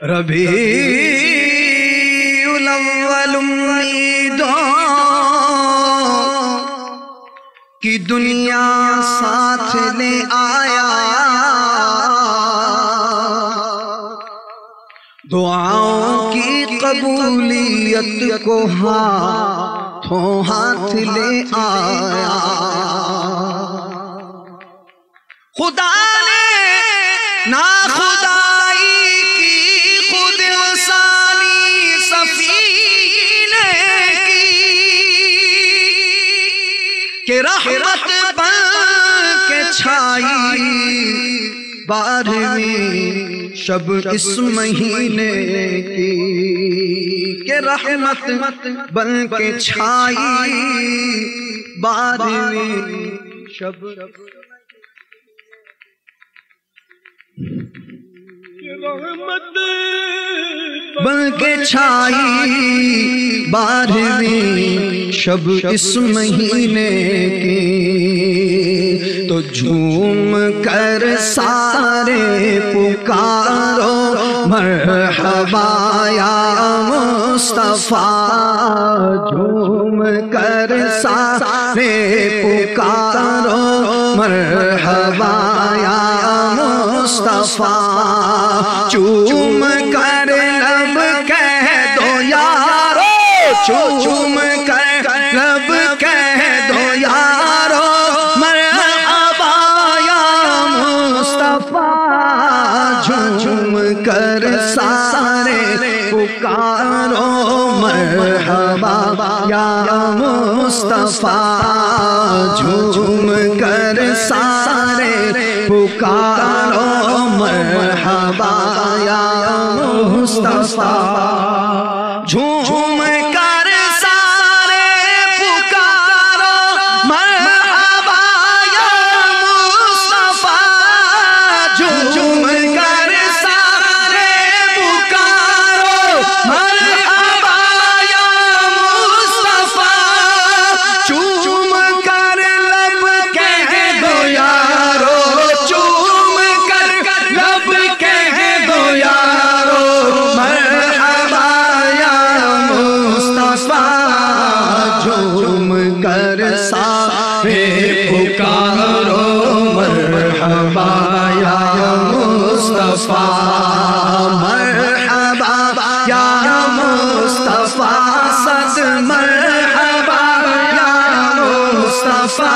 ربیع الاول امیدوں کی دنیا ساتھ لے آیا، دعاؤں کی قبولیت کو ہاتھوں ہاتھ لے آیا۔ خدا نے ناخدائی کی خود انسانی سفینے کی، کہ رحمت بن کے چھائی بارہویں شب اس مہینے کی، کہ رحمت بن کے چھائی بارہویں شب رحمت بن کے چھائی بارہویں شب اس مہینے کی، تو جھوم کر سارے پکارو مرحبا یا مصطفیٰ، جھوم کر سارے پکارو مرحبا یا مصطفیٰ، چوم کر لب کہہ دو یارو، چوم کر لب کہہ دو یارو مرحبا یا مصطفیٰ، جھوم کر سارے پکارو مرحبا یا مصطفیٰ، جھوم کر سارے پکارو مرحبا یا مصطفیٰ، جھوم کر سارے پکارو مرحبا یا مصطفیٰ، جھوم کر سارے پکارو مرحبا یا مصطفیٰ، چوم کر لب کہہ دو یارو، چوم کر لب کہہ دو یارو مرحبا یا مصطفیٰ، جھوم کر سارے پکارو مرحبا یا مصطفیٰ، مرحبا یا مصطفیٰ، صد مرحبا یا مصطفیٰ،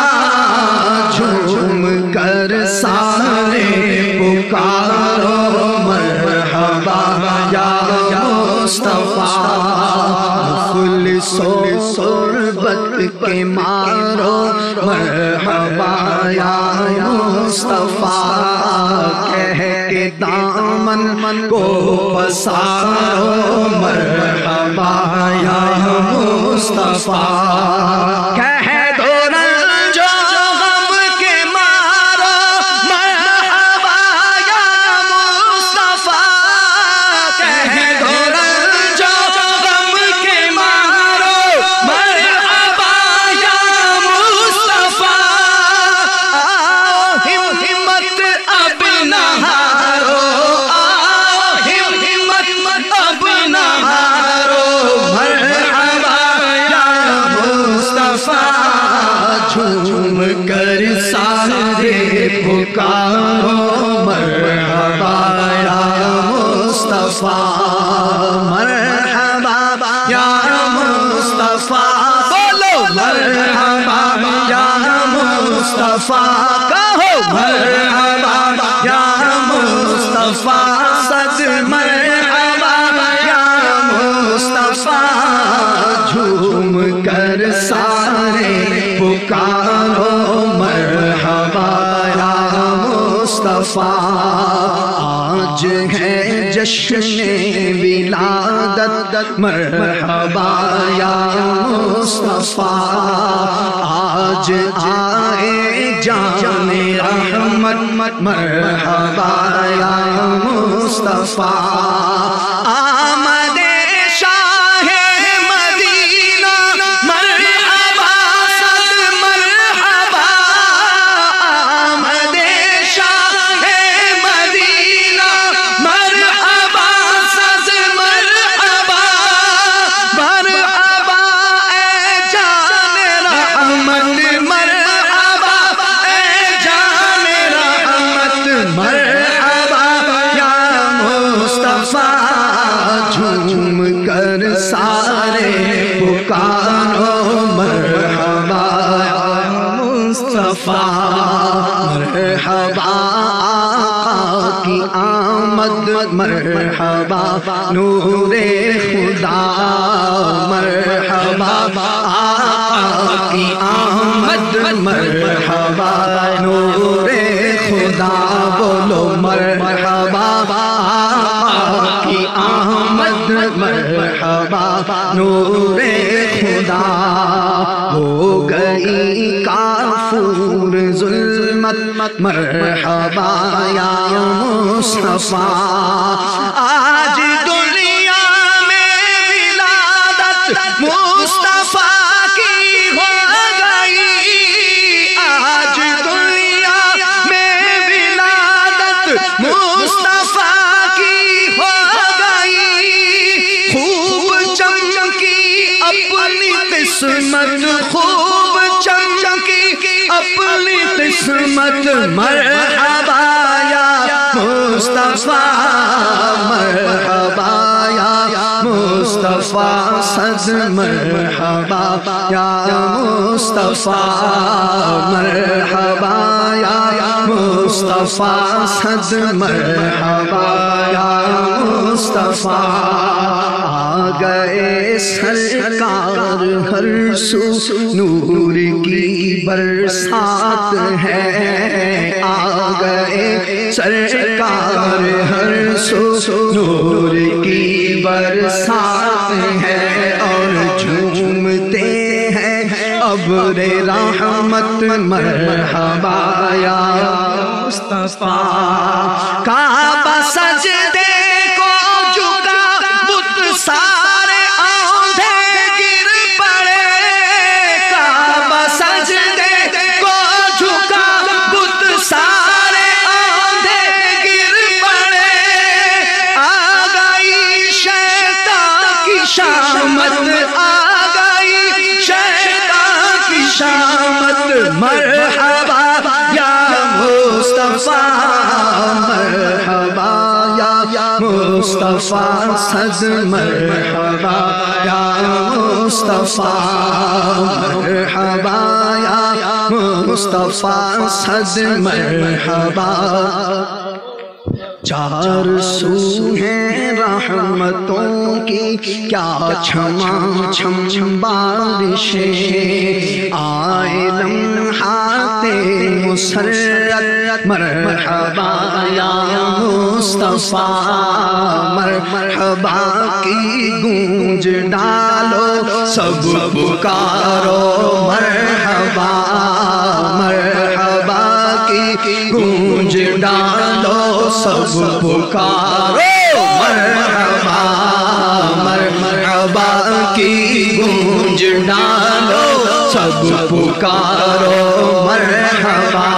جھوم کر سارے پکارو مرحبا یا مصطفیٰ، مخلص و قربت کے مارو مرحبا یا مصطفیٰ، کہہ کے دامن کو پسارو مرحبا یا مصطفیٰ، کہہ دو رنجو غم کے مارو مرحبا یا مصطفیٰ، کہہ دو رنجو غم کے مارو مرحبا یا مصطفیٰ، آؤ ہمت اب نہ ہارو، آؤ ہمت اب نہ ہارو مرحبا یا مصطفیٰ، جھوم کر سارے پکارو مرحبا یا مصطفیٰ، مرحبا یا مصطفیٰ، بولو مرحبا یا مصطفیٰ، کہو مرحبا یا مصطفیٰ، صد مرحبا یا مصطفیٰ، جھوم کر سارے پکارو مرحبا یا مصطفیٰ، آج ہے جشن ولادت مرحبا یا مصطفیٰ، آج آئے جان رحمت مرحبا یا مصطفیٰ، آمد شاہ مدینہ مرحبا، صد مرحبا، آمد شاہ مدینہ مرحبا، مصطفیٰ مرحبا آقا کی آمد مرحبا نور خدا مرحبا آقا کی آمد مرحبا نور خدا بولو مرحبا آقا کی آمد مرحبا نور خدا ہو گئی کافور ظلمت مرحبا یا مصطفیٰ آج دنیا میں ولادت مصطفیٰ کی ہو گئی آج دنیا میں ولادت مصطفیٰ کی ہو گئی خوب چمکی اپنی قسمت خوب چمکی اپنی قسمت مرحبا یا مصطفیٰ مرحبا یا مصطفیٰ صد مرحبا یا مصطفیٰ مرحبا یا مصطفیٰ صد مرحبا یا مصطفیٰ آ گئے سرکار ہر سو نور کی برسات ہے آ گئے سرکار ہر سو نور کی برسات ہے اور جھومتے ہیں ابر رحمت مرحبا یا مصطفیٰ کعبہ سجدے کو جھکا بت سارے آندھے گر پڑے کعبہ سجدے کو جھکا بت سارے آندھے گر پڑے آ گئی شیطان کی شامت آ گئی شیطان کی شامت مرحبا یا مصطفیٰ مرحبا یا مصطفیٰ صد مرحبا یا مصطفیٰ مرحبا یا مصطفیٰ صد مرحبا چار سو ہیں رحمتوں کی کیا چھما چھم بارشیں آئے لمحات مسرت مرحبا یا مصطفیٰ مرحبا کی گونج ڈالو سب پکارو مرحبا مرحبا کی گونج ڈالو سب پکارو مرحبا مرحبا کی گونج ڈالو سب پکارو مرحبا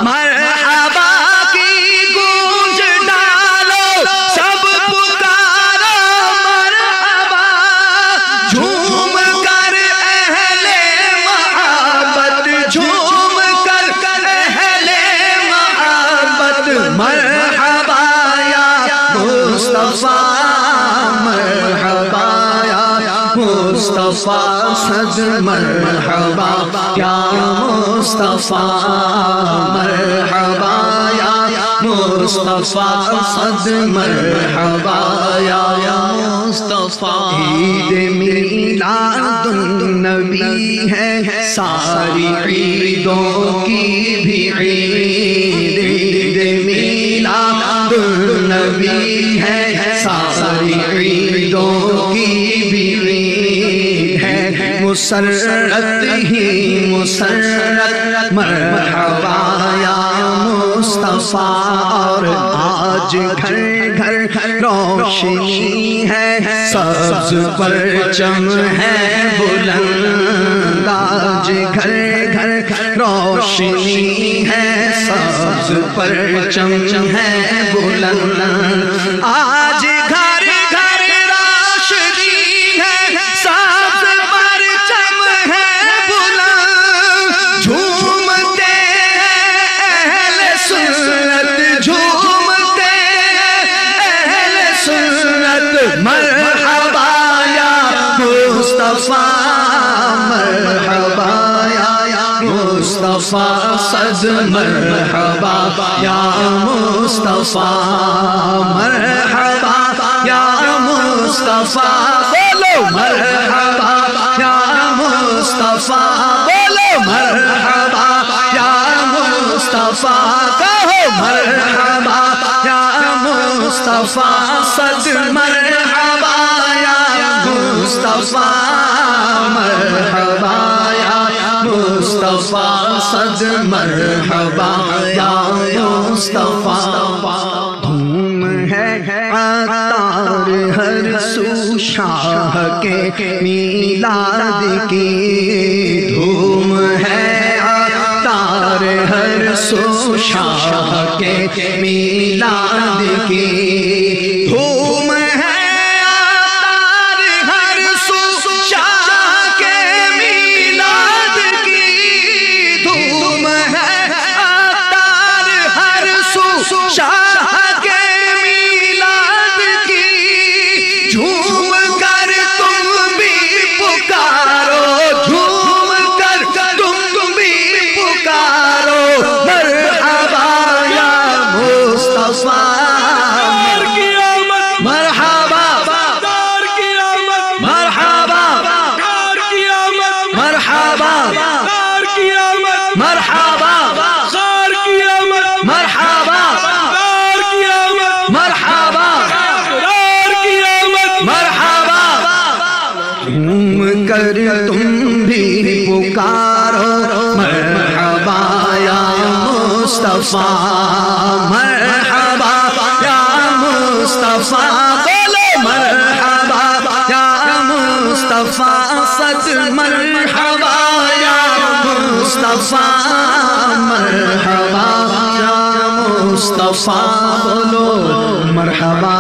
مرحبا کی گونج ڈالو سب پکارو مرحبا جھوم کر اہل محبت جھوم کر اہل محبت مرحبا یا مصطفیٰ مرحبا یا مصطفیٰ صد مرحبا یا مصطفیٰ مرحبا یا مصطفیٰ صد مرحبا یا مصطفیٰ عید میلاد النبی ہے ساری عیدوں کی بھی عید عید میلاد النبی ہے ساری عیدوں کی بھی عید ہے مسرت ہی مسرت مرحبا یا مصطفیٰ اور آج گھر گھر روشنی ہے سبز پرچم ہے بلند آج گھر گھر روشنی ہے سبز پرچم ہے بلند آج گھر گھر روشنی ہے سبز پرچم ہے بلند جھومتے اہل سنت جھومتے اہل سنت مرحبا یا مصطفیٰ مرحبا یا مصطفیٰ مصطفیٰ صد مرحبا یا مصطفیٰ مرحبا یا مصطفیٰ بولو مرحبا یا مصطفیٰ بولو مرحبا یا مصطفیٰ کہو مرحبا یا مصطفیٰ صد مرحبا یا مصطفیٰ مرحبا یا مصطفیٰ صد مرحبا یا مصطفیٰ دھوم ہے عطار ہر سو شاہ کے میلاد کی دھوم ہے عطار ہر سو شاہ کے میلاد کی دھوم ہے عطار ہر سو شاہ کے میلاد کی دھوم ہے عطار ہر سو شاہ کے میلاد کی جھوم کر تم بھی پکارو جھوم کر تم بھی پکارو مرحبا یا مصطفیٰ مرحبا مرحبا مرحبا مرحبا مرحبا مرحبا مرحبا جھوم کر تم بھی پکارو مرحبا یا مصطفیٰ مرحبا یا مصطفیٰ بولو مرحبا یا مصطفیٰ صد مرحبا یا مصطفیٰ مرحبا یا مصطفیٰ بولو مرحبا